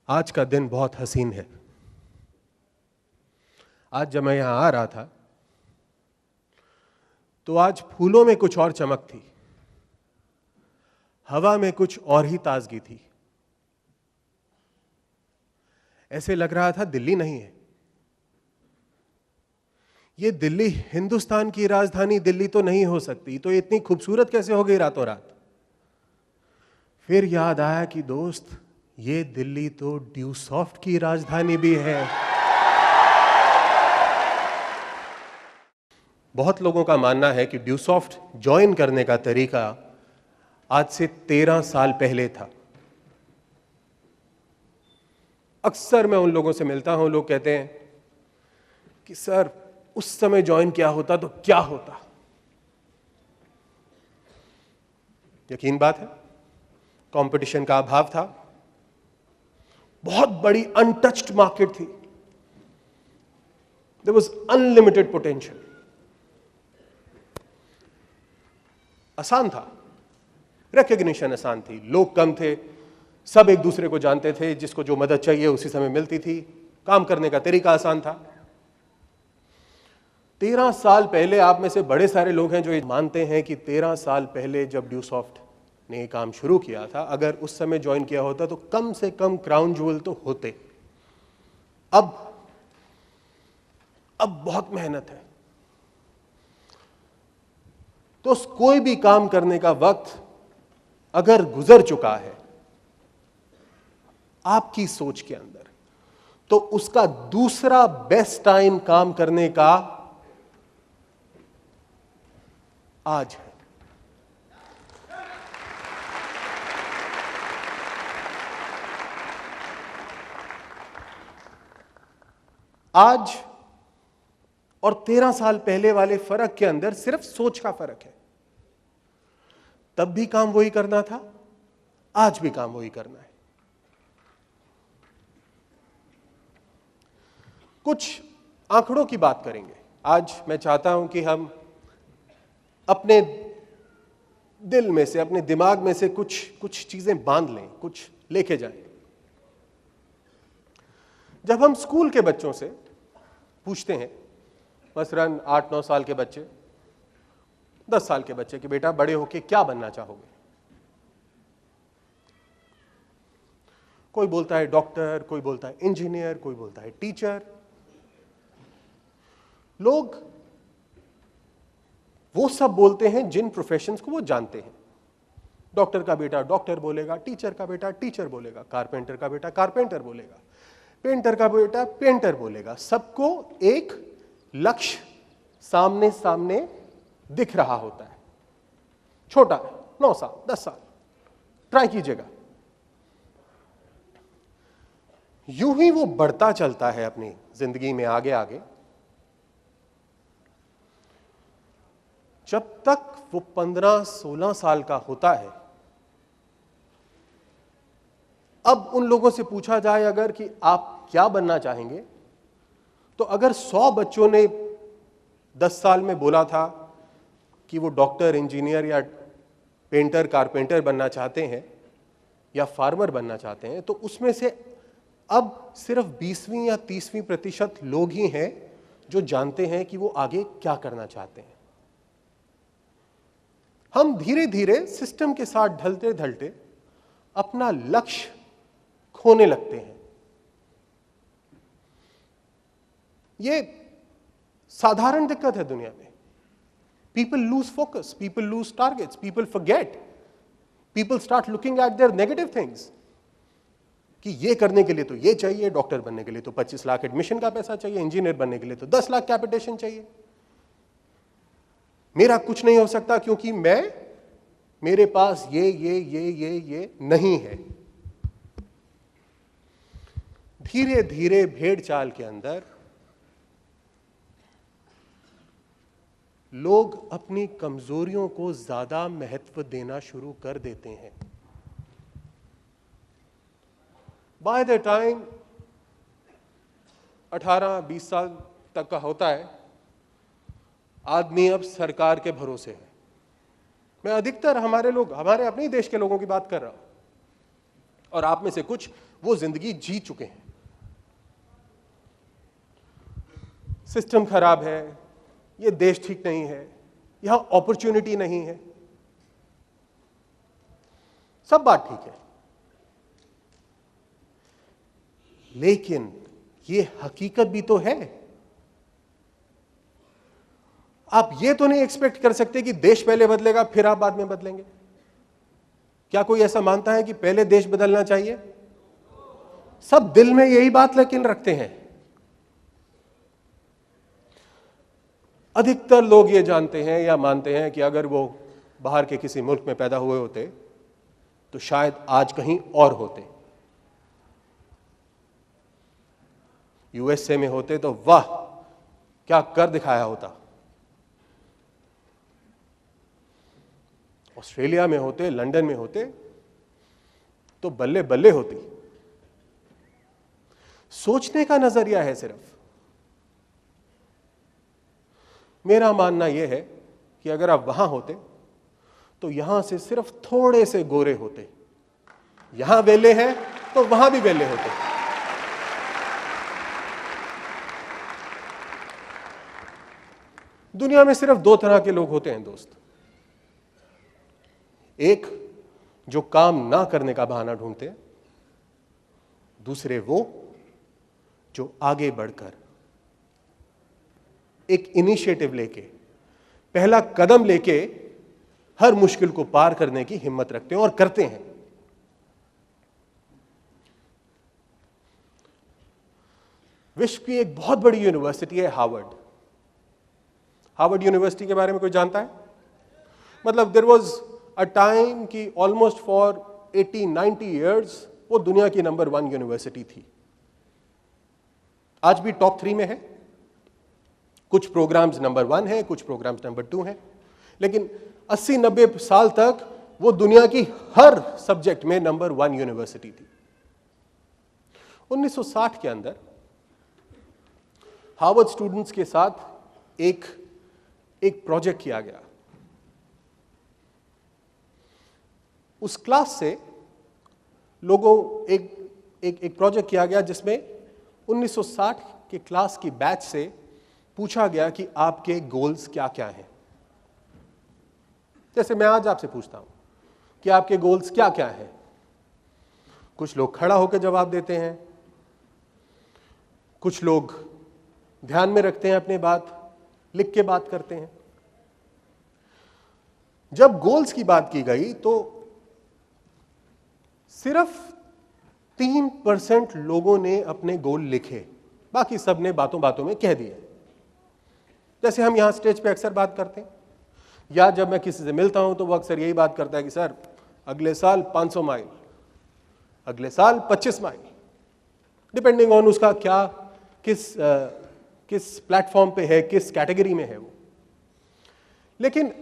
आज का दिन बहुत हसीन है। आज जब मैं यहां आ रहा था तो आज फूलों में कुछ और चमक थी, हवा में कुछ और ही ताजगी थी। ऐसे लग रहा था दिल्ली नहीं है। ये दिल्ली हिंदुस्तान की राजधानी दिल्ली तो नहीं हो सकती, तो इतनी खूबसूरत कैसे हो गई रातों रात। फिर याद आया कि दोस्त, ये दिल्ली तो ड्यूसॉफ्ट की राजधानी भी है। बहुत लोगों का मानना है कि ड्यूसॉफ्ट ज्वाइन करने का तरीका आज से 13 साल पहले था। अक्सर मैं उन लोगों से मिलता हूं, लोग कहते हैं कि सर उस समय ज्वाइन किया होता तो क्या होता। यकीन बात है, कंपटीशन का अभाव था, बहुत बड़ी अनटच्ड मार्केट थी, देयर वाज अनलिमिटेड पोटेंशियल। आसान था, रिकॉग्निशन आसान थी, लोग कम थे, सब एक दूसरे को जानते थे, जिसको जो मदद चाहिए उसी समय मिलती थी, काम करने का तरीका आसान था। 13 साल पहले आप में से बड़े सारे लोग हैं जो ये मानते हैं कि 13 साल पहले जब ड्यूसॉफ्ट ने ये काम शुरू किया था, अगर उस समय ज्वाइन किया होता तो कम से कम क्राउन ज्वेल तो होते। अब बहुत मेहनत है। तो कोई भी काम करने का वक्त अगर गुजर चुका है आपकी सोच के अंदर, तो उसका दूसरा बेस्ट टाइम काम करने का आज है। आज और 13 साल पहले वाले फर्क के अंदर सिर्फ सोच का फर्क है। तब भी काम वही करना था, आज भी काम वही करना है। कुछ आंकड़ों की बात करेंगे। आज मैं चाहता हूं कि हम अपने दिल में से, अपने दिमाग में से कुछ चीजें बांध लें, कुछ लेके जाएं। जब हम स्कूल के बच्चों से पूछते हैं, मसलन 8-9 साल के बच्चे, 10 साल के बच्चे कि बेटा बड़े होके क्या बनना चाहोगे, कोई बोलता है डॉक्टर, कोई बोलता है इंजीनियर, कोई बोलता है टीचर। लोग वो सब बोलते हैं जिन प्रोफेशंस को वो जानते हैं। डॉक्टर का बेटा डॉक्टर बोलेगा, टीचर का बेटा टीचर बोलेगा, कारपेंटर का बेटा कारपेंटर बोलेगा, पेंटर का बेटा पेंटर बोलेगा। सबको एक लक्ष्य सामने सामने दिख रहा होता है। छोटा है, 9 साल 10 साल, ट्राई कीजिएगा। यूं ही वो बढ़ता चलता है अपनी जिंदगी में आगे आगे, जब तक वो 15-16 साल का होता है। अब उन लोगों से पूछा जाए अगर कि आप क्या बनना चाहेंगे, तो अगर 100 बच्चों ने 10 साल में बोला था कि वो डॉक्टर, इंजीनियर या पेंटर, कारपेंटर बनना चाहते हैं या फार्मर बनना चाहते हैं, तो उसमें से अब सिर्फ 20वीं या 30% लोग ही हैं जो जानते हैं कि वो आगे क्या करना चाहते हैं। हम धीरे धीरे सिस्टम के साथ ढलते ढलते अपना लक्ष्य खोने लगते हैं। ये साधारण दिक्कत है दुनिया में। People lose focus, people lose targets, people forget, people start looking at there negative things कि ये करने के लिए तो ये चाहिए, डॉक्टर बनने के लिए तो 25 लाख एडमिशन का पैसा चाहिए, इंजीनियर बनने के लिए तो 10 लाख कैपिटेशन चाहिए। मेरा कुछ नहीं हो सकता क्योंकि मेरे पास ये नहीं है। धीरे धीरे भेड़ चाल के अंदर लोग अपनी कमजोरियों को ज्यादा महत्व देना शुरू कर देते हैं। बाय द टाइम 18-20 साल तक का होता है, आदमी अब सरकार के भरोसे है। मैं अधिकतर हमारे अपने ही देश के लोगों की बात कर रहा हूं। और आप में से कुछ वो जिंदगी जी चुके हैं। सिस्टम खराब है, ये देश ठीक नहीं है, यहां अपॉर्चुनिटी नहीं है, सब बात ठीक है, लेकिन ये हकीकत भी तो है। आप ये तो नहीं एक्सपेक्ट कर सकते कि देश पहले बदलेगा फिर आप बाद में बदलेंगे। क्या कोई ऐसा मानता है कि पहले देश बदलना चाहिए? सब दिल में यही बात लेकिन रखते हैं। अधिकतर लोग ये जानते हैं या मानते हैं कि अगर वो बाहर के किसी मुल्क में पैदा हुए होते तो शायद आज कहीं और होते। यूएसए में होते तो वाह क्या कर दिखाया होता, ऑस्ट्रेलिया में होते, लंदन में होते तो बल्ले बल्ले होती। सोचने का नजरिया है सिर्फ। मेरा मानना यह है कि अगर आप वहां होते तो यहां से सिर्फ थोड़े से गोरे होते, यहां वेले हैं तो वहां भी वेले होते। दुनिया में सिर्फ दो तरह के लोग होते हैं दोस्त, एक जो काम ना करने का बहाना ढूंढते हैं, दूसरे वो जो आगे बढ़कर एक इनिशिएटिव लेके, पहला कदम लेके हर मुश्किल को पार करने की हिम्मत रखते हैं और करते हैं। विश्व की एक बहुत बड़ी यूनिवर्सिटी है हार्वर्ड। हार्वर्ड यूनिवर्सिटी के बारे में कोई जानता है? मतलब देयर वाज अ टाइम कि ऑलमोस्ट फॉर 80-90 इयर्स वो दुनिया की नंबर 1 यूनिवर्सिटी थी। आज भी टॉप 3 में है। कुछ प्रोग्राम्स नंबर 1 है, कुछ प्रोग्राम्स नंबर 2 हैं, लेकिन 80-90 साल तक वो दुनिया की हर सब्जेक्ट में नंबर 1 यूनिवर्सिटी थी। 1960 के अंदर हार्वर्ड स्टूडेंट्स के साथ एक प्रोजेक्ट किया गया। उस क्लास से लोगों एक प्रोजेक्ट किया गया जिसमें 1960 के क्लास की बैच से पूछा गया कि आपके गोल्स क्या क्या हैं। जैसे मैं आज आपसे पूछता हूं कि आपके गोल्स क्या क्या हैं। कुछ लोग खड़ा होकर जवाब देते हैं, कुछ लोग ध्यान में रखते हैं अपनी बात, लिख के बात करते हैं। जब गोल्स की बात की गई तो सिर्फ 3% लोगों ने अपने गोल लिखे, बाकी सब ने बातों बातों में कह दिए। जैसे हम यहां स्टेज पे अक्सर बात करते हैं, या जब मैं किसी से मिलता हूं तो वो अक्सर यही बात करता है कि सर अगले साल 500 माइल, अगले साल 25 माइल, डिपेंडिंग ऑन उसका क्या किस प्लेटफॉर्म पे है, किस कैटेगरी में है वो। लेकिन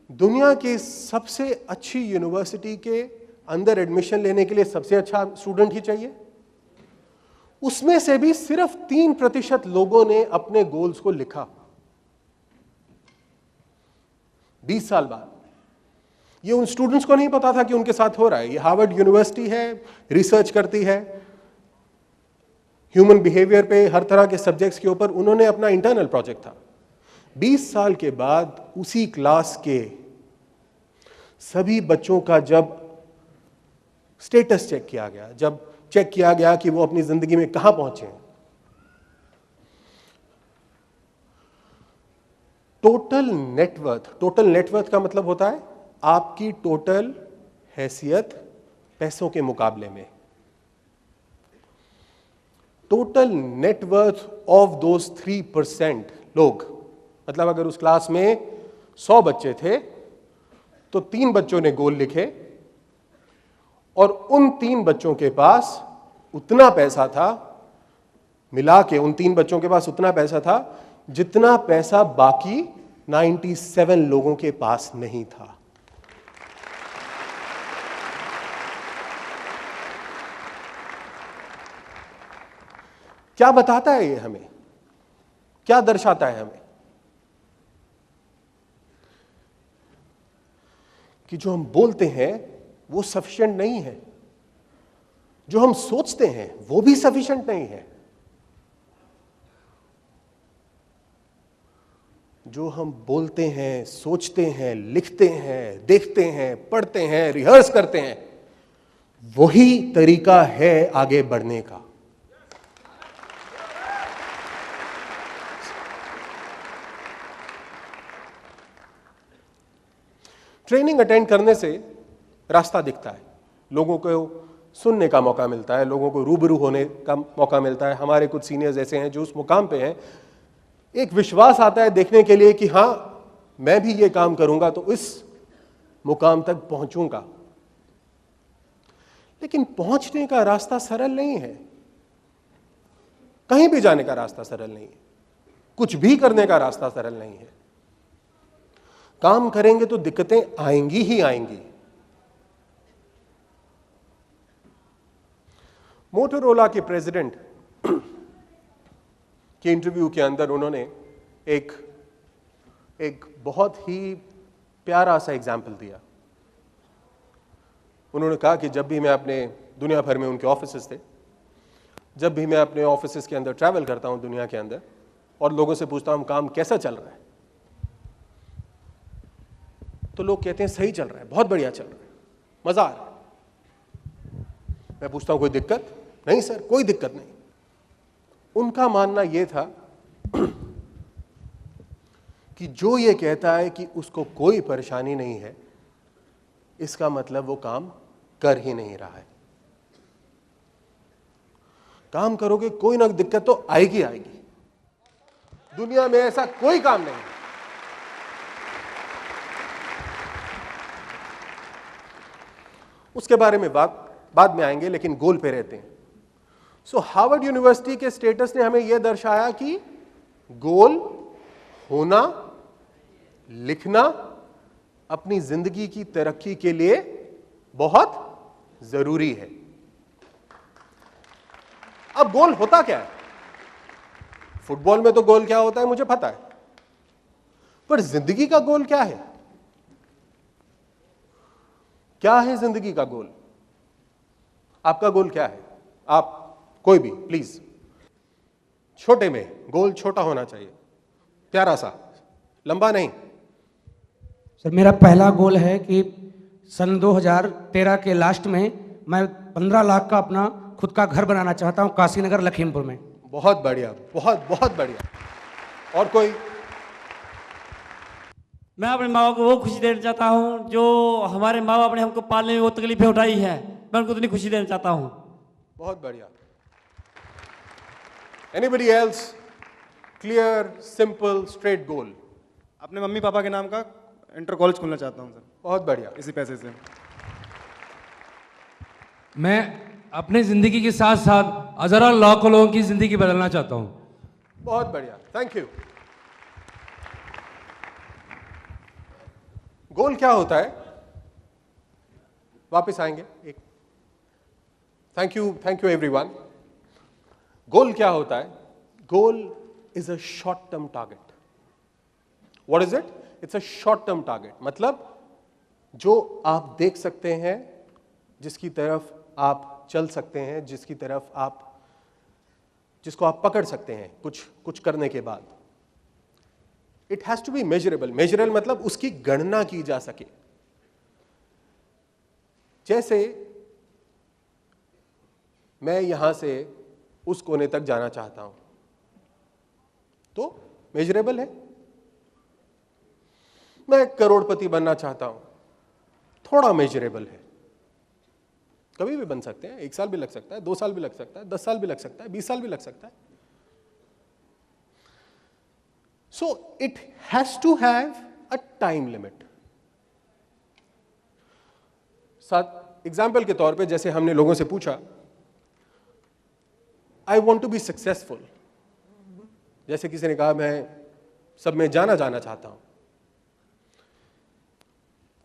दुनिया की सबसे अच्छी यूनिवर्सिटी के अंदर एडमिशन लेने के लिए सबसे अच्छा स्टूडेंट ही चाहिए। उसमें से भी सिर्फ 3% लोगों ने अपने गोल्स को लिखा। 20 साल बाद ये उन स्टूडेंट्स को नहीं पता था कि उनके साथ हो रहा है। ये हार्वर्ड यूनिवर्सिटी है, रिसर्च करती है ह्यूमन बिहेवियर पे, हर तरह के सब्जेक्ट्स के ऊपर। उन्होंने अपना इंटरनल प्रोजेक्ट था। 20 साल के बाद उसी क्लास के सभी बच्चों का जब स्टेटस चेक किया गया, जब चेक किया गया कि वो अपनी जिंदगी में कहां पहुंचे हैं, टोटल नेटवर्थ का मतलब होता है आपकी टोटल हैसियत पैसों के मुकाबले में। टोटल नेटवर्थ ऑफ दोज 3% लोग, मतलब अगर उस क्लास में 100 बच्चे थे तो 3 बच्चों ने गोल लिखे और उन 3 बच्चों के पास उतना पैसा था, मिला के उन 3 बच्चों के पास उतना पैसा था जितना पैसा बाकी 97 लोगों के पास नहीं था। क्या बताता है ये हमें? क्या दर्शाता है हमें? कि जो हम बोलते हैं वो सफिशिएंट नहीं है। जो हम सोचते हैं वो भी सफिशिएंट नहीं है। जो हम बोलते हैं, सोचते हैं, लिखते हैं, देखते हैं, पढ़ते हैं, रिहर्स करते हैं, वही तरीका है आगे बढ़ने का। ट्रेनिंग अटेंड करने से रास्ता दिखता है, लोगों को सुनने का मौका मिलता है, लोगों को रूबरू होने का मौका मिलता है। हमारे कुछ सीनियर्स ऐसे हैं जो उस मुकाम पे हैं, एक विश्वास आता है देखने के लिए कि हां मैं भी ये काम करूंगा तो इस मुकाम तक पहुंचूंगा। लेकिन पहुंचने का रास्ता सरल नहीं है, कहीं भी जाने का रास्ता सरल नहीं है, कुछ भी करने का रास्ता सरल नहीं है। काम करेंगे तो दिक्कतें आएंगी ही आएंगी। मोटोरोला के प्रेसिडेंट के इंटरव्यू के अंदर उन्होंने एक बहुत ही प्यारा सा एग्जाम्पल दिया। उन्होंने कहा कि जब भी मैं अपने, दुनिया भर में उनके ऑफिसेस थे, जब भी मैं अपने ऑफिसेस के अंदर ट्रैवल करता हूं दुनिया के अंदर और लोगों से पूछता हूं काम कैसा चल रहा है, तो लोग कहते हैं सही चल रहा है, बहुत बढ़िया चल रहा है, मजा आ रहा है। मैं पूछता हूं कोई दिक्कत? नहीं सर, कोई दिक्कत नहीं। उनका मानना यह था कि जो ये कहता है कि उसको कोई परेशानी नहीं है, इसका मतलब वो काम कर ही नहीं रहा है। काम करोगे कोई ना दिक्कत तो आएगी आएगी, दुनिया में ऐसा कोई काम नहीं है। उसके बारे में बाद में आएंगे, लेकिन गोल पे रहते हैं। सो हार्वर्ड यूनिवर्सिटी के स्टेटस ने हमें यह दर्शाया कि गोल होना, लिखना अपनी जिंदगी की तरक्की के लिए बहुत जरूरी है। अब गोल होता क्या है? फुटबॉल में तो गोल क्या होता है मुझे पता है, पर जिंदगी का गोल क्या है? क्या है जिंदगी का गोल? आपका गोल क्या है? आप कोई भी प्लीज, छोटे में गोल छोटा होना चाहिए, प्यारा सा, लंबा नहीं। सर मेरा पहला गोल है कि सन 2013 के लास्ट में मैं 15 लाख का अपना खुद का घर बनाना चाहता हूं काशीनगर लखीमपुर में। बहुत बढ़िया, बहुत बहुत बढ़िया। और कोई? मैं अपने माँ बाप को वो खुशी देना चाहता हूँ जो हमारे माँ बाप ने हमको पालने में वो तकलीफें उठाई है, मैं उनको उतनी खुशी देना चाहता हूँ। बहुत बढ़िया। Anybody else? Clear, simple, straight goal. अपने मम्मी पापा के नाम का इंटर कॉलेज खोलना चाहता हूँ सर, बहुत बढ़िया। इसी पैसे से। मैं अपने जिंदगी के साथ साथ हजारों लाखों लोगों की जिंदगी बदलना चाहता हूँ। बहुत बढ़िया, थैंक यू। गोल क्या होता है? वापस आएंगे एक। Thank you everyone. गोल क्या होता है? Goal is a short term target. What is it? It's a short term target, मतलब जो आप देख सकते हैं, जिसकी तरफ आप चल सकते हैं, जिसको आप पकड़ सकते हैं कुछ करने के बाद। It has to be measurable. Measurable मतलब उसकी गणना की जा सके। जैसे मैं यहां से उस कोने तक जाना चाहता हूं, तो मेजरेबल है। मैं करोड़पति बनना चाहता हूं, थोड़ा मेजरेबल है। कभी भी बन सकते हैं, 1 साल भी लग सकता है, 2 साल भी लग सकता है, 10 साल भी लग सकता है, 20 साल भी लग सकता है। So it has to have a time limit. साथ एग्जाम्पल के तौर पे जैसे हमने लोगों से पूछा, I want to be successful. जैसे किसी ने कहा मैं सब में जाना चाहता हूं,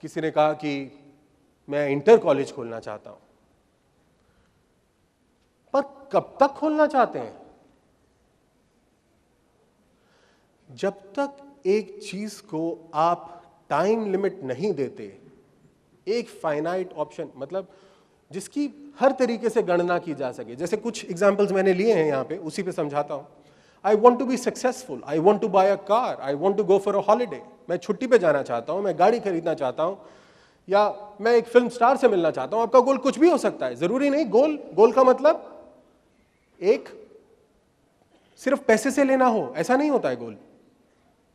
किसी ने कहा कि मैं इंटर कॉलेज खोलना चाहता हूं। पर कब तक खोलना चाहते हैं? जब तक एक चीज को आप टाइम लिमिट नहीं देते, एक फाइनाइट ऑप्शन, मतलब जिसकी हर तरीके से गणना की जा सके। जैसे कुछ एग्जाम्पल्स मैंने लिए हैं यहाँ पे, उसी पे समझाता हूँ। I want to be successful, I want to buy a car, I want to go for a holiday. मैं छुट्टी पे जाना चाहता हूँ, मैं गाड़ी खरीदना चाहता हूँ, या मैं एक फिल्म स्टार से मिलना चाहता हूँ। आपका गोल कुछ भी हो सकता है, जरूरी नहीं गोल का मतलब एक सिर्फ पैसे से लेना हो, ऐसा नहीं होता है।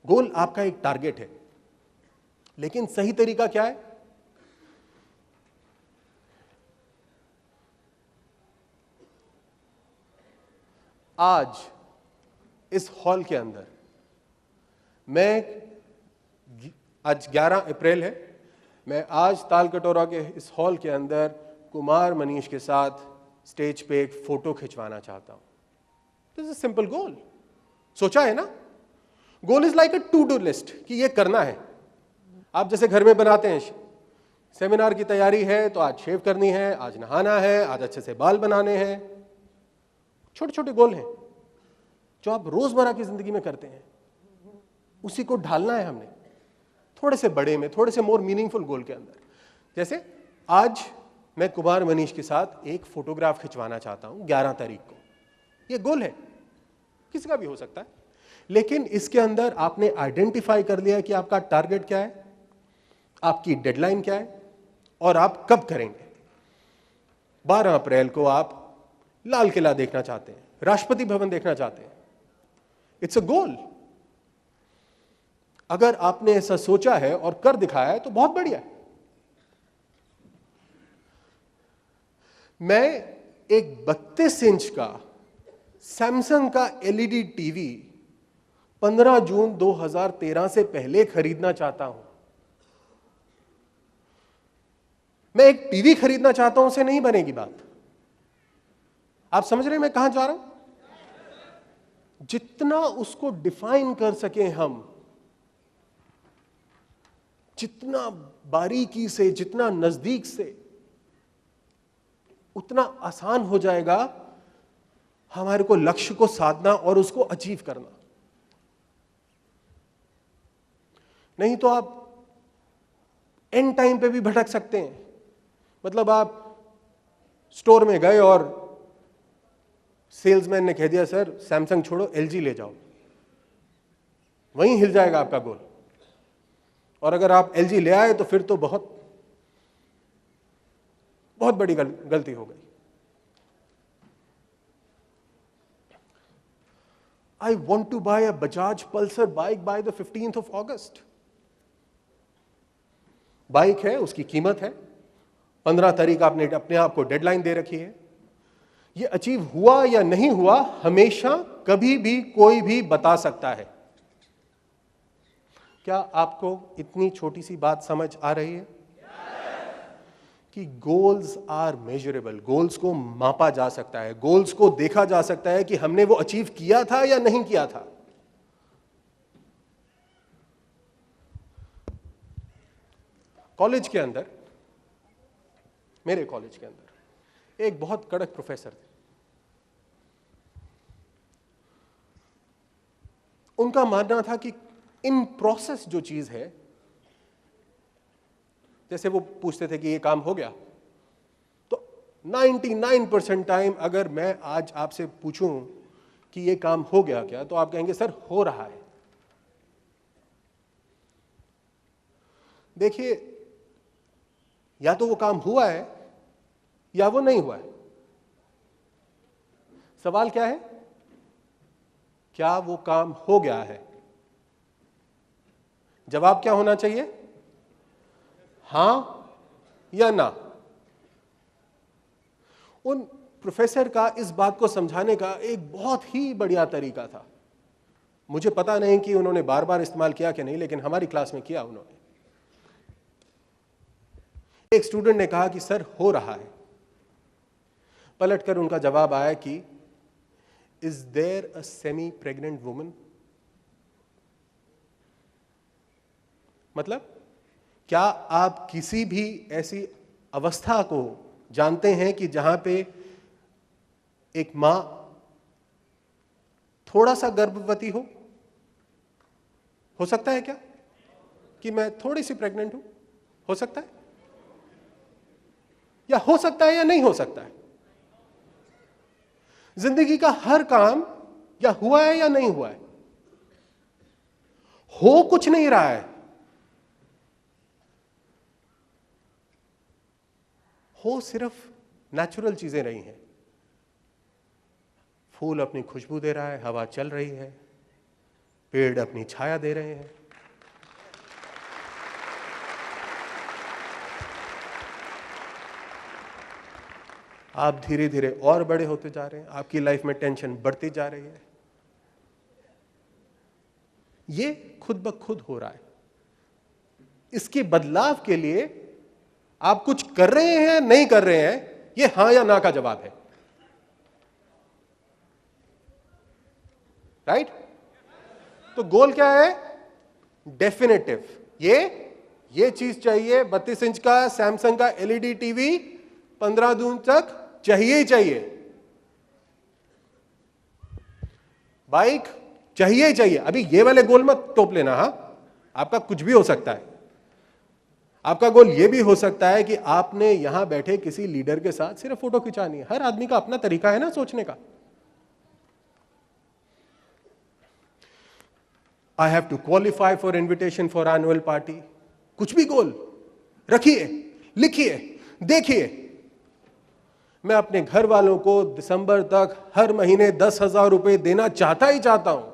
गोल आपका एक टारगेट है, लेकिन सही तरीका क्या है? आज इस हॉल के अंदर आज 11 अप्रैल है, मैं आज ताल कटोरा के इस हॉल के अंदर कुमार मनीष के साथ स्टेज पे एक फोटो खिंचवाना चाहता हूं। This is simple goal. सोचा है ना? Goal is like a to do list कि ये करना है। आप जैसे घर में बनाते हैं, सेमिनार की तैयारी है तो आज शेव करनी है, आज नहाना है, आज अच्छे से बाल बनाने हैं। छोटे छोटे गोल हैं जो आप रोजमर्रा की जिंदगी में करते हैं, उसी को ढालना है हमने थोड़े से बड़े में, थोड़े से मोर मीनिंगफुल गोल के अंदर। जैसे आज मैं कुमार मनीष के साथ एक फोटोग्राफ खिंचवाना चाहता हूं 11 तारीख को। ये गोल है, किसी का भी हो सकता है, लेकिन इसके अंदर आपने आइडेंटिफाई कर लिया कि आपका टारगेट क्या है, आपकी डेडलाइन क्या है और आप कब करेंगे। 12 अप्रैल को आप लाल किला देखना चाहते हैं, राष्ट्रपति भवन देखना चाहते हैं। इट्स अ गोल। अगर आपने ऐसा सोचा है और कर दिखाया है तो बहुत बढ़िया है। मैं एक 32 इंच का सैमसंग का एलईडी टीवी 15 जून 2013 से पहले खरीदना चाहता हूं। मैं एक टीवी खरीदना चाहता हूं से नहीं बनेगी बात। आप समझ रहे हैं मैं कहां जा रहा हूं? जितना उसको डिफाइन कर सके हम, जितना बारीकी से, जितना नजदीक से, उतना आसान हो जाएगा हमारे को लक्ष्य को साधना और उसको अचीव करना। नहीं तो आप एंड टाइम पे भी भटक सकते हैं। मतलब आप स्टोर में गए और सेल्समैन ने कह दिया सर सैमसंग छोड़ो एलजी ले जाओ, वहीं हिल जाएगा आपका गोल। और अगर आप एलजी ले आए तो फिर तो बहुत बहुत बड़ी गलती हो गई। I want to buy a Bajaj Pulsar bike by the 15th of August। Bike है, उसकी कीमत है 15 तारीख, आपने अपने आप को डेडलाइन दे रखी है। ये अचीव हुआ या नहीं हुआ हमेशा कभी भी कोई भी बता सकता है। क्या आपको इतनी छोटी सी बात समझ आ रही है? कि गोल्स आर मेजरेबल। गोल्स को मापा जा सकता है, गोल्स को देखा जा सकता है कि हमने वो अचीव किया था या नहीं किया था। कॉलेज के अंदर, मेरे कॉलेज के अंदर एक बहुत कड़क प्रोफेसर थे। उनका मानना था कि इन प्रोसेस जो चीज है, जैसे वो पूछते थे कि ये काम हो गया, तो 99% टाइम अगर मैं आज आपसे पूछूं कि ये काम हो गया क्या, तो आप कहेंगे सर हो रहा है। देखिए, या तो वो काम हुआ है या वो नहीं हुआ है। सवाल क्या है? क्या वो काम हो गया है? जवाब क्या होना चाहिए? हां या ना। उन प्रोफेसर का इस बात को समझाने का एक बहुत ही बढ़िया तरीका था। मुझे पता नहीं कि उन्होंने बार बार इस्तेमाल किया कि नहीं, लेकिन हमारी क्लास में किया उन्होंने। एक स्टूडेंट ने कहा कि सर हो रहा है। पलटकर उनका जवाब आया कि is there a semi pregnant woman? मतलब क्या आप किसी भी ऐसी अवस्था को जानते हैं कि जहां पे एक मां थोड़ा सा गर्भवती हो सकता है क्या कि मैं थोड़ी सी प्रेग्नेंट हूं? हो सकता है? या हो सकता है या नहीं हो सकता है? जिंदगी का हर काम या हुआ है या नहीं हुआ है? हो कुछ नहीं रहा है, हो सिर्फ नेचुरल चीजें रही हैं। फूल अपनी खुशबू दे रहा है, हवा चल रही है, पेड़ अपनी छाया दे रहे हैं। आप धीरे धीरे और बड़े होते जा रहे हैं, आपकी लाइफ में टेंशन बढ़ती जा रही है। ये खुद ब खुद हो रहा है। इसके बदलाव के लिए आप कुछ कर रहे हैं नहीं कर रहे हैं, ये हां या ना का जवाब है। राइट? तो गोल क्या है? डेफिनेटिव। ये चीज चाहिए, 32 इंच का सैमसंग का एलईडी टीवी 15 जून तक चाहिए ही चाहिए, बाइक चाहिए ही चाहिए। अभी ये वाले गोल मत टोप लेना। हां, आपका कुछ भी हो सकता है। आपका गोल यह भी हो सकता है कि आपने यहां बैठे किसी लीडर के साथ सिर्फ फोटो खिंचानी है। हर आदमी का अपना तरीका है ना सोचने का। I have to qualify for invitation for annual party. कुछ भी गोल रखिए, लिखिए, देखिए। मैं अपने घर वालों को दिसंबर तक हर महीने 10,000 रुपए देना चाहता ही चाहता हूं।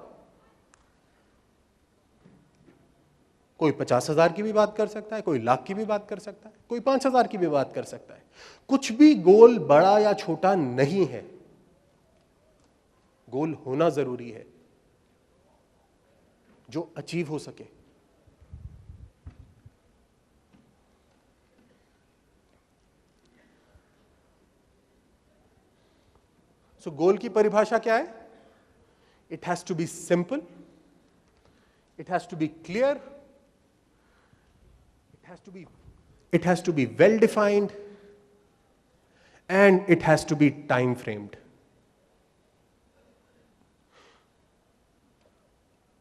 कोई 50,000 की भी बात कर सकता है, कोई लाख की भी बात कर सकता है, कोई 5,000 की भी बात कर सकता है। कुछ भी गोल बड़ा या छोटा नहीं है, गोल होना जरूरी है जो अचीव हो सके। सो गोल की परिभाषा क्या है? It has to be simple, it has to be clear, it has to be well defined, and it has to be time framed.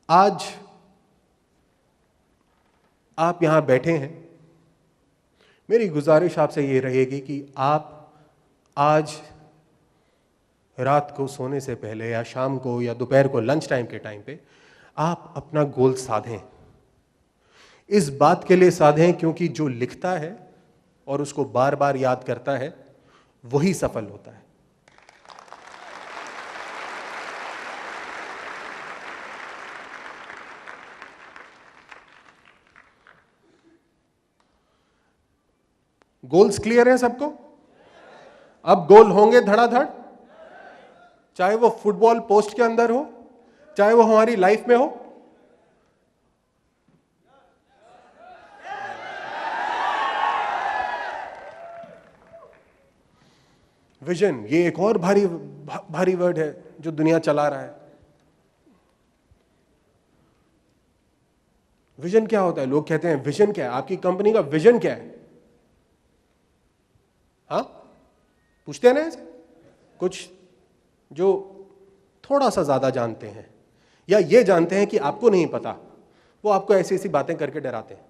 आज आप यहां बैठे हैं, मेरी गुजारिश आपसे ये रहेगी कि आप आज रात को सोने से पहले या शाम को या दोपहर को लंच टाइम के टाइम पे आप अपना गोल साधें। इस बात के लिए साधें क्योंकि जो लिखता है और उसको बार बार याद करता है वही सफल होता है। गोल्स क्लियर हैं सबको? अब गोल होंगे धड़ाधड़, चाहे वो फुटबॉल पोस्ट के अंदर हो, चाहे वो हमारी लाइफ में हो। विजन, ये एक और भारी वर्ड है जो दुनिया चला रहा है। विजन क्या होता है? लोग कहते हैं विजन क्या है, आपकी कंपनी का विजन क्या है? हाँ, पूछते हैं ना ऐसे कुछ जो थोड़ा सा ज्यादा जानते हैं या ये जानते हैं कि आपको नहीं पता, वो आपको ऐसी ऐसी बातें करके डराते हैं।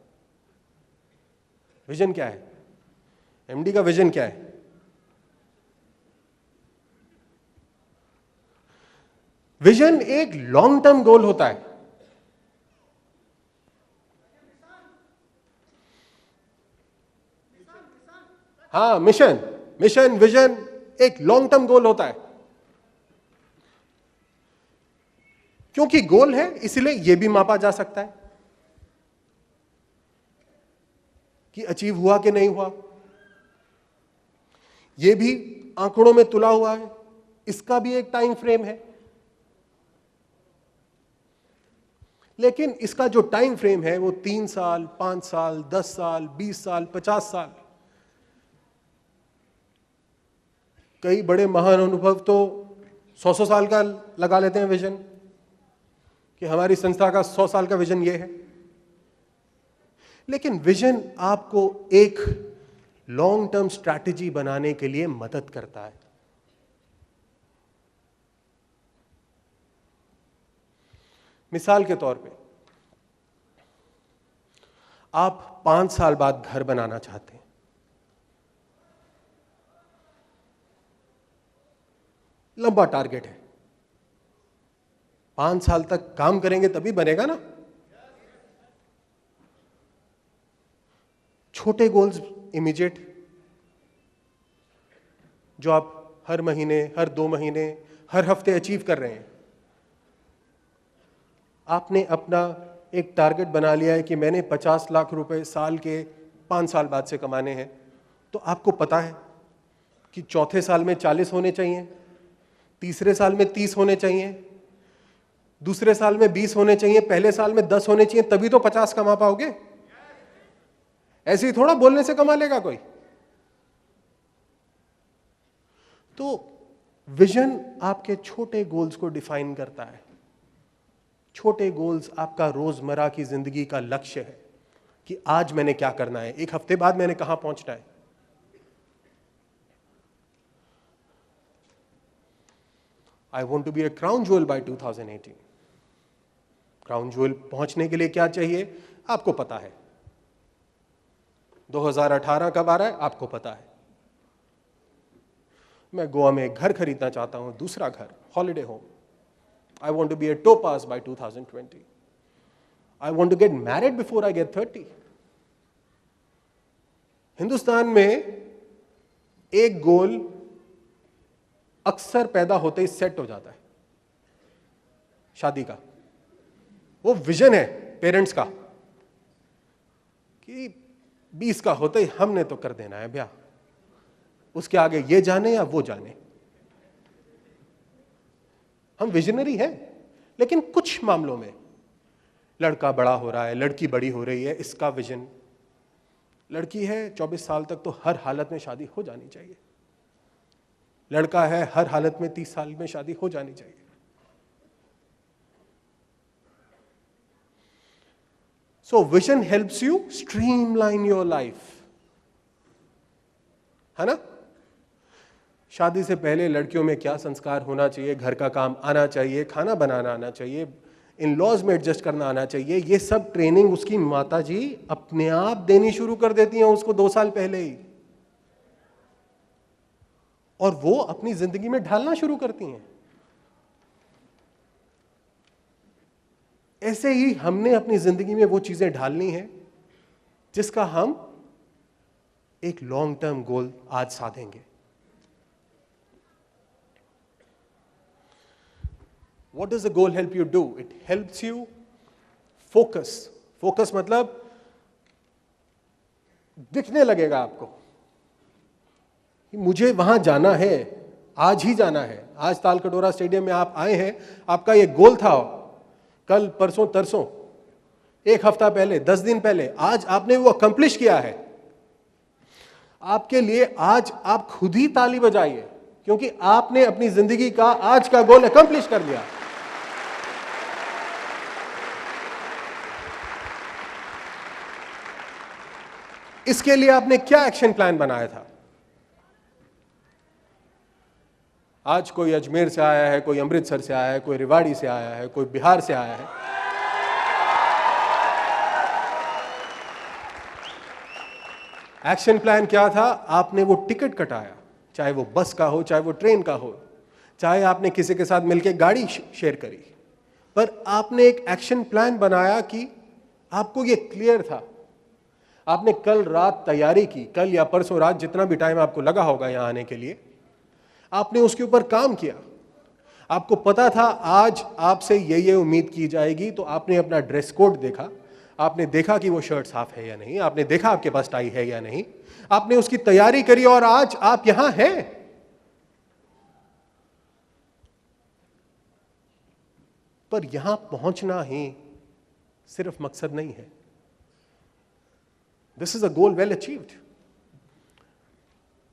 विजन क्या है? एमडी का विजन क्या है? विजन एक लॉन्ग टर्म गोल होता है। हाँ, मिशन विजन एक लॉन्ग टर्म गोल होता है। क्योंकि गोल है इसलिए यह भी मापा जा सकता है कि अचीव हुआ कि नहीं हुआ। यह भी आंकड़ों में तुला हुआ है, इसका भी एक टाइम फ्रेम है। लेकिन इसका जो टाइम फ्रेम है वो 3 साल, 5 साल, 10 साल, 20 साल, 50 साल। कई बड़े महान अनुभव तो 100 साल का लगा लेते हैं विजन, कि हमारी संस्था का 100 साल का विजन ये है। लेकिन विजन आपको एक लॉन्ग टर्म स्ट्रैटेजी बनाने के लिए मदद करता है। मिसाल के तौर पे, आप 5 साल बाद घर बनाना चाहते हैं, लंबा टारगेट है, 5 साल तक काम करेंगे तभी बनेगा ना। छोटे गोल्स इमीडिएट, जो आप हर महीने, हर 2 महीने, हर हफ्ते अचीव कर रहे हैं। आपने अपना एक टारगेट बना लिया है कि मैंने 50 लाख रुपए साल के 5 साल बाद से कमाने हैं, तो आपको पता है कि चौथे साल में 40 होने चाहिए, तीसरे साल में 30 होने चाहिए, दूसरे साल में 20 होने चाहिए, पहले साल में 10 होने चाहिए, तभी तो 50 कमा पाओगे। ऐसे ही थोड़ा बोलने से कमा लेगा कोई। तो विजन आपके छोटे गोल्स को डिफाइन करता है। छोटे गोल्स आपका रोजमर्रा की जिंदगी का लक्ष्य है कि आज मैंने क्या करना है, एक हफ्ते बाद मैंने कहां पहुंचना है। I want to be a crown jewel by 2018। Crown jewel पहुंचने के लिए क्या चाहिए आपको पता है। 2018 कब आ रहा है आपको पता है। मैं गोवा में एक घर खरीदना चाहता हूं, दूसरा घर, holiday home. I want to be a topaz by 2020. I want to get married before I get 30. Hindustan में एक गोल अक्सर पैदा होते ही सेट हो जाता है, शादी का। वो विजन है पेरेंट्स का कि 20 का होते ही हमने तो कर देना है ब्याह, उसके आगे ये जाने या वो जाने। हम विजनरी हैं, लेकिन कुछ मामलों में लड़का बड़ा हो रहा है, लड़की बड़ी हो रही है, इसका विजन। लड़की है 24 साल तक तो हर हालत में शादी हो जानी चाहिए, लड़का है हर हालत में 30 साल में शादी हो जानी चाहिए। So vision helps you streamline your life, है ना। शादी से पहले लड़कियों में क्या संस्कार होना चाहिए, घर का काम आना चाहिए, खाना बनाना आना चाहिए, इन लॉज में एडजस्ट करना आना चाहिए, ये सब ट्रेनिंग उसकी माताजी अपने आप देनी शुरू कर देती हैं उसको 2 साल पहले ही, और वो अपनी जिंदगी में ढालना शुरू करती हैं। ऐसे ही हमने अपनी जिंदगी में वो चीजें ढालनी है जिसका हम एक लॉन्ग टर्म गोल आज साधेंगे। What does the goal help you do? It helps you focus. Focus मतलब दिखने लगेगा आपको कि मुझे वहां जाना है, आज ही जाना है। आज तालकटोरा स्टेडियम में आप आए हैं, आपका ये गोल था कल, परसों, तरसों, एक हफ्ता पहले, 10 दिन पहले। आज आपने वो अकम्प्लिश किया है। आपके लिए आज आप खुद ही ताली बजाइए, क्योंकि आपने अपनी जिंदगी का आज का गोल अकम्प्लिश कर लिया। इसके लिए आपने क्या एक्शन प्लान बनाया था? आज कोई अजमेर से आया है, कोई अमृतसर से आया है, कोई रेवाड़ी से आया है, कोई बिहार से आया है। एक्शन प्लान क्या था? आपने वो टिकट कटाया, चाहे वो बस का हो, चाहे वो ट्रेन का हो, चाहे आपने किसी के साथ मिलकर गाड़ी शेयर करी, पर आपने एक एक्शन प्लान बनाया कि आपको ये क्लियर था। आपने कल रात तैयारी की, कल या परसों रात, जितना भी टाइम आपको लगा होगा यहां आने के लिए, आपने उसके ऊपर काम किया। आपको पता था आज आपसे ये उम्मीद की जाएगी, तो आपने अपना ड्रेस कोड देखा, आपने देखा कि वो शर्ट साफ है या नहीं, आपने देखा आपके पास टाई है या नहीं, आपने उसकी तैयारी करी और आज आप यहां हैं। पर यहां पहुंचना ही सिर्फ मकसद नहीं है। This is a goal well achieved,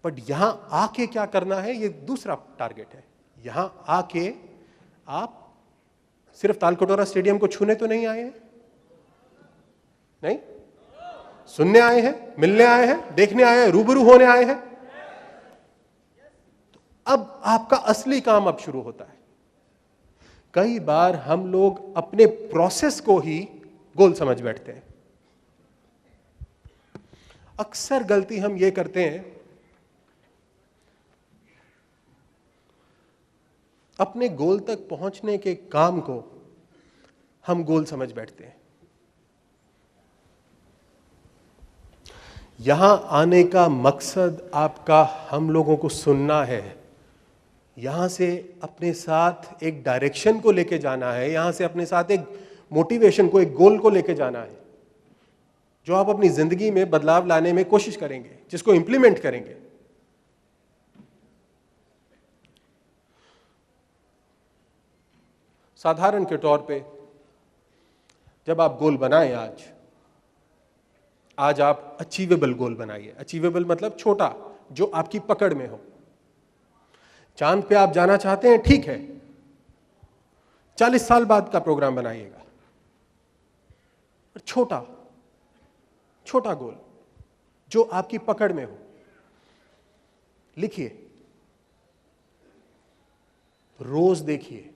but यहां आके क्या करना है, ये दूसरा टारगेट है। यहां आके आप सिर्फ तालकटोरा स्टेडियम को छूने तो नहीं आए हैं, नहीं, सुनने आए हैं, मिलने आए हैं, देखने आए हैं, रूबरू होने आए हैं। तो अब आपका असली काम अब शुरू होता है। कई बार हम लोग अपने प्रोसेस को ही गोल समझ बैठते हैं। अक्सर गलती हम ये करते हैं, अपने गोल तक पहुंचने के काम को हम गोल समझ बैठते हैं। यहां आने का मकसद आपका हम लोगों को सुनना है, यहां से अपने साथ एक डायरेक्शन को लेके जाना है, यहां से अपने साथ एक मोटिवेशन को, एक गोल को लेके जाना है, जो आप अपनी जिंदगी में बदलाव लाने में कोशिश करेंगे, जिसको इंप्लीमेंट करेंगे। साधारण के तौर पे जब आप गोल बनाएं, आज आप अचीवेबल गोल बनाइए। अचीवेबल मतलब छोटा, जो आपकी पकड़ में हो। चांद पे आप जाना चाहते हैं, ठीक है, 40 साल बाद का प्रोग्राम बनाइएगा। छोटा छोटा गोल जो आपकी पकड़ में हो, लिखिए, रोज देखिए,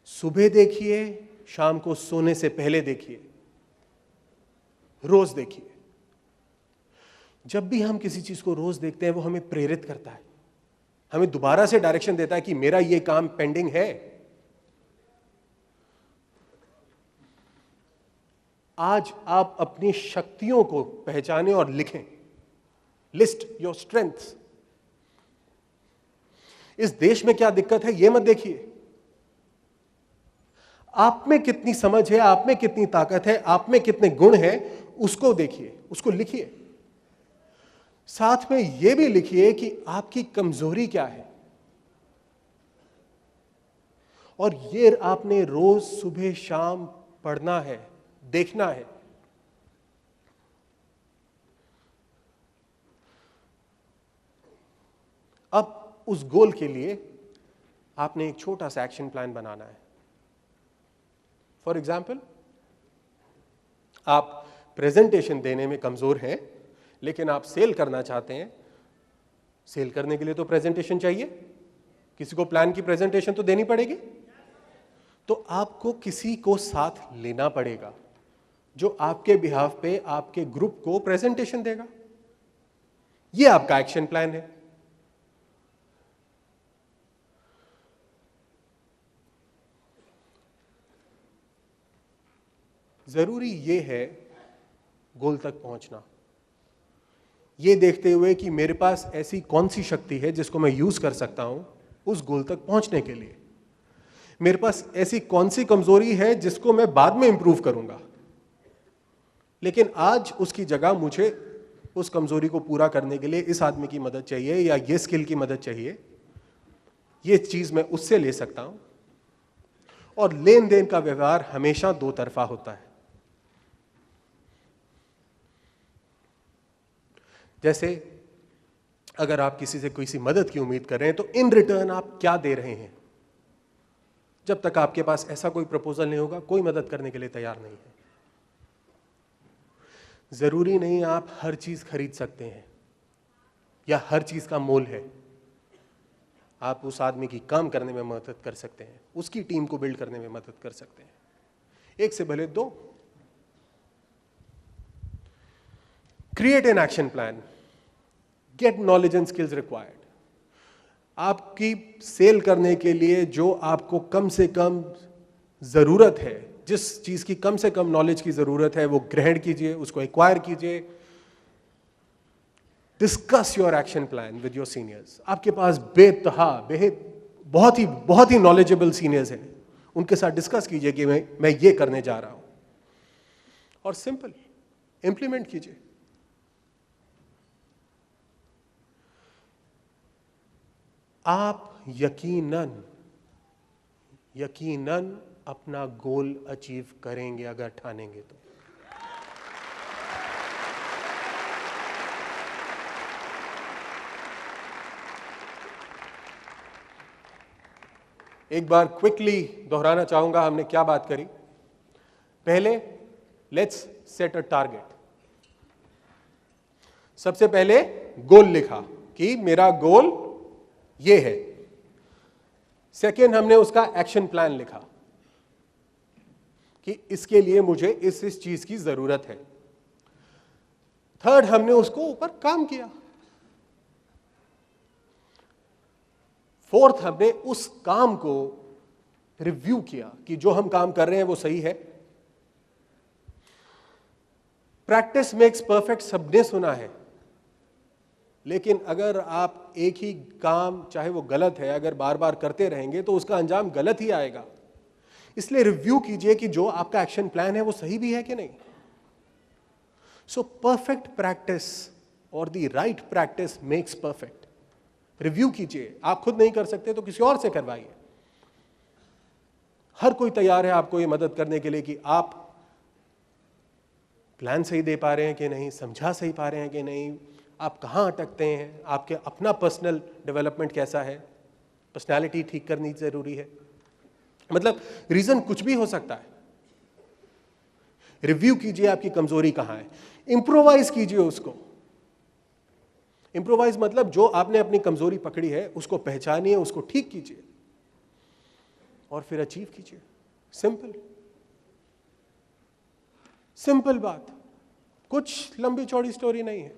सुबह देखिए, शाम को सोने से पहले देखिए, रोज देखिए। जब भी हम किसी चीज को रोज देखते हैं, वो हमें प्रेरित करता है, हमें दोबारा से डायरेक्शन देता है कि मेरा ये काम पेंडिंग है। आज आप अपनी शक्तियों को पहचानें और लिखें। List your strengths. इस देश में क्या दिक्कत है, यह मत देखिए। आप में कितनी समझ है, आप में कितनी ताकत है, आप में कितने गुण हैं, उसको देखिए, उसको लिखिए। साथ में यह भी लिखिए कि आपकी कमजोरी क्या है, और ये आपने रोज सुबह शाम पढ़ना है, देखना है। अब उस गोल के लिए आपने एक छोटा सा एक्शन प्लान बनाना है। फॉर एग्जाम्पल, आप प्रेजेंटेशन देने में कमजोर हैं, लेकिन आप सेल करना चाहते हैं। सेल करने के लिए तो प्रेजेंटेशन चाहिए, किसी को प्लान की प्रेजेंटेशन तो देनी पड़ेगी। तो आपको किसी को साथ लेना पड़ेगा जो आपके बिहाफ पे आपके ग्रुप को प्रेजेंटेशन देगा। यह आपका एक्शन प्लान है। जरूरी यह है गोल तक पहुंचना, यह देखते हुए कि मेरे पास ऐसी कौन सी शक्ति है जिसको मैं यूज कर सकता हूं उस गोल तक पहुंचने के लिए। मेरे पास ऐसी कौन सी कमजोरी है जिसको मैं बाद में इंप्रूव करूंगा, लेकिन आज उसकी जगह मुझे उस कमजोरी को पूरा करने के लिए इस आदमी की मदद चाहिए या ये स्किल की मदद चाहिए। ये चीज मैं उससे ले सकता हूं। और लेन देन का व्यवहार हमेशा दो तरफा होता है। जैसे अगर आप किसी से किसी मदद की उम्मीद कर रहे हैं, तो इन रिटर्न आप क्या दे रहे हैं। जब तक आपके पास ऐसा कोई प्रपोजल नहीं होगा, कोई मदद करने के लिए तैयार नहीं है। जरूरी नहीं आप हर चीज खरीद सकते हैं या हर चीज का मोल है। आप उस आदमी की काम करने में मदद कर सकते हैं, उसकी टीम को बिल्ड करने में मदद कर सकते हैं। एक से भले दो। Create an action plan, get knowledge and skills required. आपकी सेल करने के लिए जो आपको कम से कम जरूरत है, जिस चीज की कम से कम नॉलेज की जरूरत है, वो ग्रहण कीजिए, उसको एक्वायर कीजिए। Discuss your action plan with your seniors. आपके पास बहुत ही नॉलेजेबल सीनियर्स हैं, उनके साथ डिस्कस कीजिए कि मैं ये करने जा रहा हूं, और सिंपल इंप्लीमेंट कीजिए। आप यकीनन अपना गोल अचीव करेंगे अगर ठानेंगे तो। एक बार क्विकली दोहराना चाहूंगा हमने क्या बात करी। पहले लेट्स सेट अ टारगेट। सबसे पहले गोल लिखा कि मेरा गोल ये है। सेकेंड, हमने उसका एक्शन प्लान लिखा कि इसके लिए मुझे इस चीज की जरूरत है। थर्ड, हमने उसको ऊपर काम किया। फोर्थ, हमने उस काम को रिव्यू किया कि जो हम काम कर रहे हैं वो सही है। प्रैक्टिस मेक्स परफेक्ट सबने सुना है, लेकिन अगर आप एक ही काम, चाहे वो गलत है, अगर बार बार करते रहेंगे तो उसका अंजाम गलत ही आएगा। इसलिए रिव्यू कीजिए कि जो आपका एक्शन प्लान है वो सही भी है कि नहीं। सो परफेक्ट प्रैक्टिस और the right practice makes perfect. Review कीजिए, आप खुद नहीं कर सकते तो किसी और से करवाइए। हर कोई तैयार है आपको ये मदद करने के लिए कि आप प्लान सही दे पा रहे हैं कि नहीं, समझा सही पा रहे हैं कि नहीं, आप कहाँ अटकते हैं, आपके अपना पर्सनल डेवलपमेंट कैसा है, पर्सनालिटी ठीक करनी जरूरी है। मतलब रीजन कुछ भी हो सकता है। रिव्यू कीजिए आपकी कमजोरी कहाँ है, इंप्रोवाइज कीजिए उसको। इंप्रोवाइज मतलब जो आपने अपनी कमजोरी पकड़ी है उसको पहचानिए, उसको ठीक कीजिए और फिर अचीव कीजिए। सिंपल सिंपल बात, कुछ लंबी चौड़ी स्टोरी नहीं है।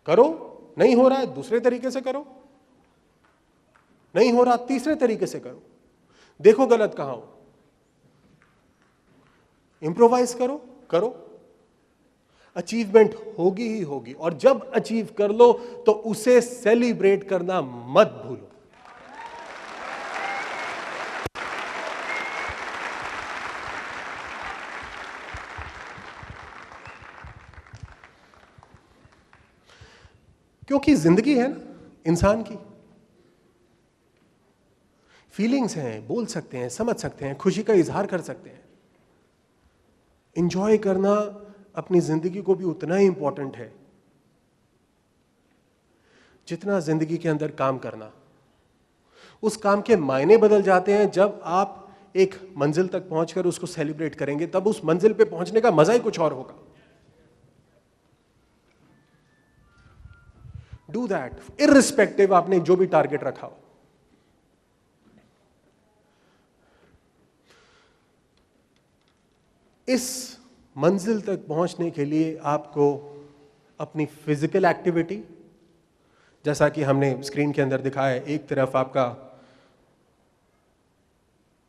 करो, नहीं हो रहा है दूसरे तरीके से करो, नहीं हो रहा तीसरे तरीके से करो, देखो गलत कहां हो, इंप्रोवाइज करो, करो, अचीवमेंट होगी ही होगी। और जब अचीव कर लो तो उसे सेलिब्रेट करना मत भूलो। क्योंकि जिंदगी है ना इंसान की, फीलिंग्स हैं, बोल सकते हैं, समझ सकते हैं, खुशी का इजहार कर सकते हैं। इंजॉय करना अपनी जिंदगी को भी उतना ही इंपॉर्टेंट है जितना जिंदगी के अंदर काम करना। उस काम के मायने बदल जाते हैं जब आप एक मंजिल तक पहुंचकर उसको सेलिब्रेट करेंगे, तब उस मंजिल पे पहुंचने का मजा ही कुछ और होगा। डू दैट इररिस्पेक्टिव आपने जो भी टारगेट रखा हो। इस मंजिल तक पहुंचने के लिए आपको अपनी फिजिकल एक्टिविटी, जैसा कि हमने स्क्रीन के अंदर दिखाया है, एक तरफ आपका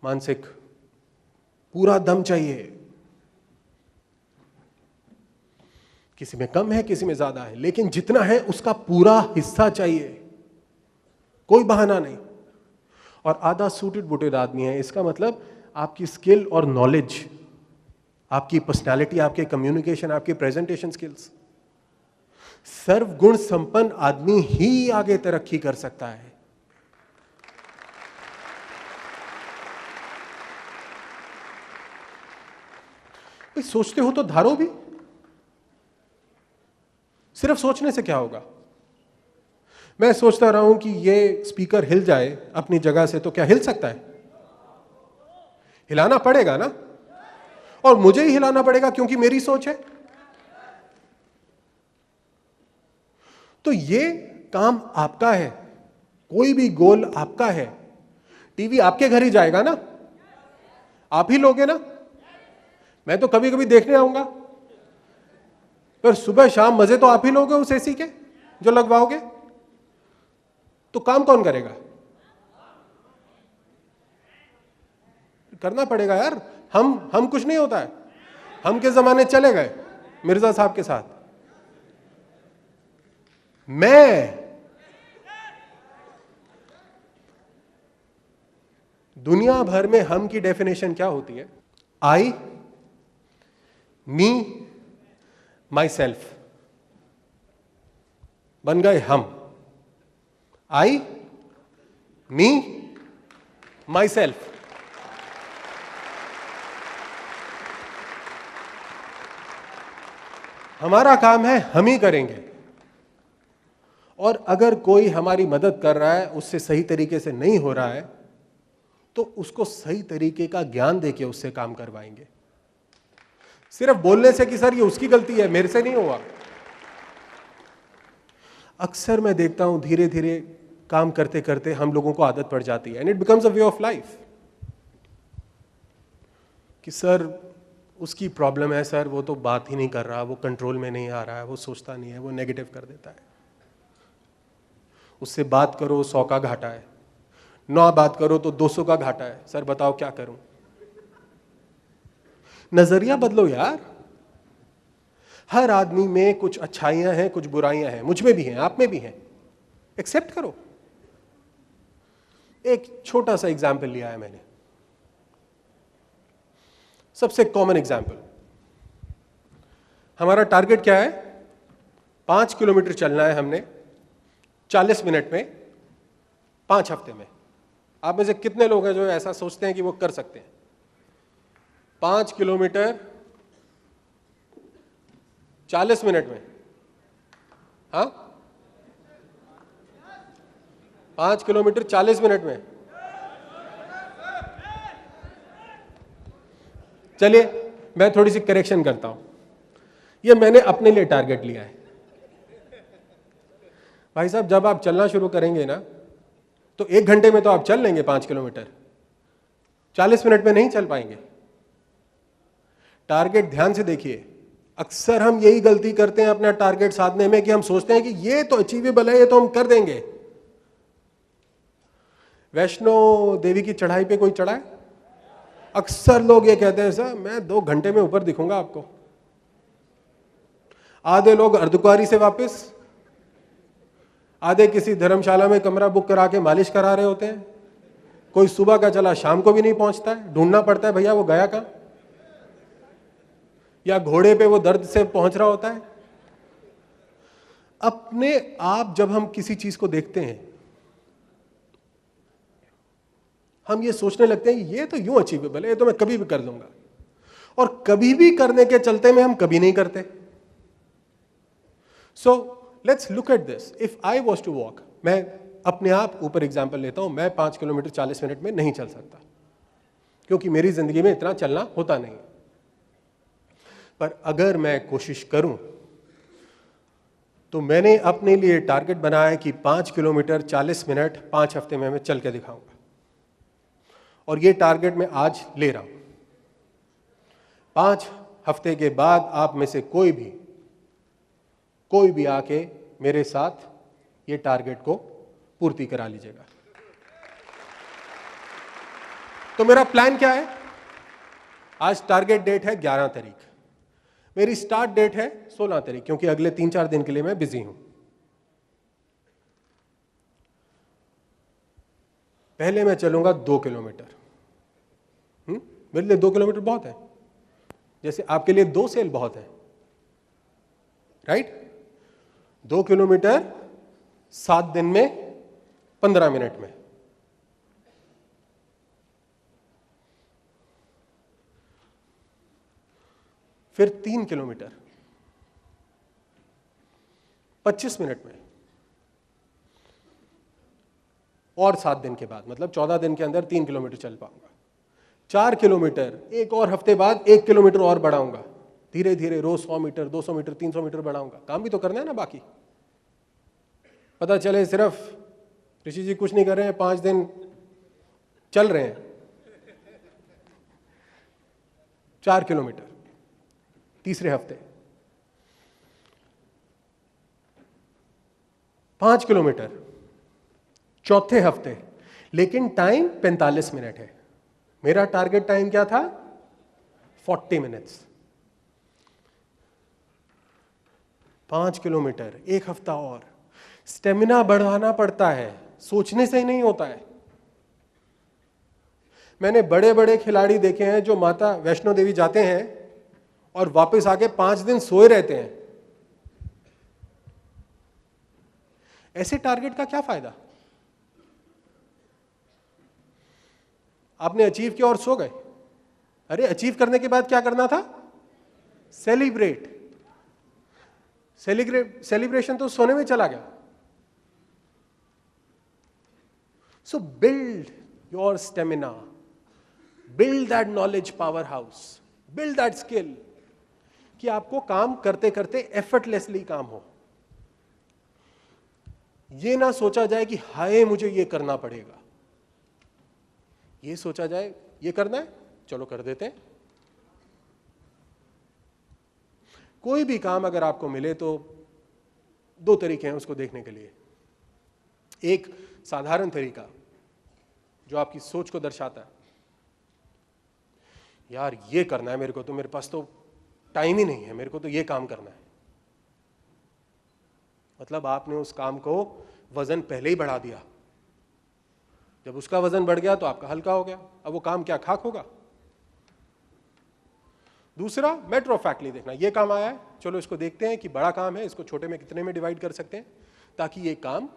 मानसिक पूरा दम चाहिए, किसी में कम है किसी में ज्यादा है, लेकिन जितना है उसका पूरा हिस्सा चाहिए, कोई बहाना नहीं। और आधा सूटेड बूटेड आदमी है, इसका मतलब आपकी स्किल और नॉलेज, आपकी पर्सनालिटी, आपके कम्युनिकेशन, आपके प्रेजेंटेशन स्किल्स, सर्वगुण संपन्न आदमी ही आगे तरक्की कर सकता है। सोचते हो तो धारो भी, सिर्फ सोचने से क्या होगा। मैं सोचता रहा हूं कि ये स्पीकर हिल जाए अपनी जगह से, तो क्या हिल सकता है? हिलाना पड़ेगा ना, और मुझे ही हिलाना पड़ेगा क्योंकि मेरी सोच है। तो ये काम आपका है, कोई भी गोल आपका है। टीवी आपके घर ही जाएगा ना, आप ही लोगे ना। मैं तो कभी कभी देखने आऊंगा, पर सुबह शाम मजे तो आप ही लोगे उस एसी के जो लगवाओगे। तो काम कौन करेगा? करना पड़ेगा यार। हम कुछ नहीं होता है, हम के जमाने चले गए मिर्जा साहब के साथ। मैं दुनिया भर में हम की डेफिनेशन क्या होती है? आई, मी, माई सेल्फ। बन गए हम। आई, मी, माई सेल्फ। हमारा काम है, हम ही करेंगे। और अगर कोई हमारी मदद कर रहा है, उससे सही तरीके से नहीं हो रहा है, तो उसको सही तरीके का ज्ञान देके उससे काम करवाएंगे। सिर्फ बोलने से कि सर ये उसकी गलती है, मेरे से नहीं हुआ। अक्सर मैं देखता हूं धीरे धीरे काम करते करते हम लोगों को आदत पड़ जाती है, and it becomes a way of life, कि सर उसकी प्रॉब्लम है, सर वो तो बात ही नहीं कर रहा, वो कंट्रोल में नहीं आ रहा है, वो सोचता नहीं है, वो नेगेटिव कर देता है। उससे बात करो 100 का घाटा है, 9 बात करो तो 200 का घाटा है। सर बताओ क्या करूं? नजरिया बदलो यार। हर आदमी में कुछ अच्छाइयां हैं, कुछ बुराइयां हैं, मुझ में भी हैं, आप में भी हैं, एक्सेप्ट करो। एक छोटा सा एग्जाम्पल लिया है मैंने, सबसे कॉमन एग्जाम्पल। हमारा टारगेट क्या है? 5 किलोमीटर चलना है हमने 40 मिनट में, 5 हफ्ते में। आप में से कितने लोग हैं जो ऐसा सोचते हैं कि वो कर सकते हैं? 5 किलोमीटर 40 मिनट में? हाँ, 5 किलोमीटर 40 मिनट में। चलिए मैं थोड़ी सी करेक्शन करता हूं, ये मैंने अपने लिए टारगेट लिया है। भाई साहब, जब आप चलना शुरू करेंगे ना तो 1 घंटे में तो आप चल लेंगे 5 किलोमीटर, 40 मिनट में नहीं चल पाएंगे। टारगेट ध्यान से देखिए, अक्सर हम यही गलती करते हैं अपना टारगेट साधने में कि हम सोचते हैं कि ये तो अचीवेबल है, ये तो हम कर देंगे। वैष्णो देवी की चढ़ाई पे कोई चढ़ा है? अक्सर लोग ये कहते हैं सर मैं 2 घंटे में ऊपर दिखूंगा आपको। आधे लोग अर्धकुंवारी से वापस, आधे किसी धर्मशाला में कमरा बुक करा के मालिश करा रहे होते हैं। कोई सुबह का चला शाम को भी नहीं पहुंचता है, ढूंढना पड़ता है भैया वो गया कहां, या घोड़े पे वो दर्द से पहुंच रहा होता है। अपने आप जब हम किसी चीज को देखते हैं हम ये सोचने लगते हैं ये तो यूं अचीवेबल है, ये तो मैं कभी भी कर लूंगा, और कभी भी करने के चलते में हम कभी नहीं करते। So let's look at this. If I was to walk, मैं अपने आप ऊपर एग्जाम्पल लेता हूं, मैं 5 किलोमीटर 40 मिनट में नहीं चल सकता क्योंकि मेरी जिंदगी में इतना चलना होता नहीं। पर अगर मैं कोशिश करूं तो मैंने अपने लिए टारगेट बनाया कि 5 किलोमीटर 40 मिनट 5 हफ्ते में मैं चल के दिखाऊंगा, और ये टारगेट मैं आज ले रहा हूं। 5 हफ्ते के बाद आप में से कोई भी आके मेरे साथ ये टारगेट को पूर्ति करा लीजिएगा। तो मेरा प्लान क्या है? आज टारगेट डेट है 11 तारीख, मेरी स्टार्ट डेट है 16 तारीख, क्योंकि अगले 3-4 दिन के लिए मैं बिजी हूं। पहले मैं चलूंगा 2 किलोमीटर। मेरे लिए 2 किलोमीटर बहुत है, जैसे आपके लिए 2 सेल बहुत है, राइट? 2 किलोमीटर 7 दिन में 15 मिनट में। फिर 3 किलोमीटर 25 मिनट में, और 7 दिन के बाद, मतलब 14 दिन के अंदर 3 किलोमीटर चल पाऊंगा। 4 किलोमीटर एक और हफ्ते बाद 1 किलोमीटर और बढ़ाऊंगा, धीरे धीरे रोज 100 मीटर 200 मीटर 300 मीटर बढ़ाऊंगा। काम भी तो करना है ना बाकी। पता चले सिर्फ ऋषि जी कुछ नहीं कर रहे हैं, 5 दिन चल रहे हैं। 4 किलोमीटर तीसरे हफ्ते, 5 किलोमीटर चौथे हफ्ते, लेकिन टाइम 45 मिनट है। मेरा टारगेट टाइम क्या था? 40 मिनट्स। 5 किलोमीटर, 1 हफ्ता और। स्टेमिना बढ़ाना पड़ता है, सोचने से ही नहीं होता है। मैंने बड़े बड़े खिलाड़ी देखे हैं जो माता वैष्णो देवी जाते हैं और वापस आके 5 दिन सोए रहते हैं। ऐसे टारगेट का क्या फायदा? आपने अचीव किया और सो गए। अरे अचीव करने के बाद क्या करना था? सेलिब्रेट। सेलिब्रेशन तो सोने में चला गया। सो build your stamina, build that knowledge power house, build that skill, कि आपको काम करते करते एफर्टलेसली काम हो। ये ना सोचा जाए कि हाय मुझे ये करना पड़ेगा, ये सोचा जाए ये करना है चलो कर देते हैं। कोई भी काम अगर आपको मिले तो 2 तरीके हैं उसको देखने के लिए। एक साधारण तरीका जो आपकी सोच को दर्शाता है, यार ये करना है मेरे को, तो मेरे पास तो टाइम ही नहीं है, मेरे को तो ये काम करना है, मतलब आपने उस काम को वजन पहले ही बढ़ा दिया। जब उसका वजन बढ़ गया तो आपका हल्का हो गया, अब वो काम क्या खाक होगा। दूसरा, मैटर ऑफ फैक्टली देखना, ये काम आया है, चलो इसको देखते हैं कि बड़ा काम है, इसको छोटे में कितने में डिवाइड कर सकते हैं ताकि ये काम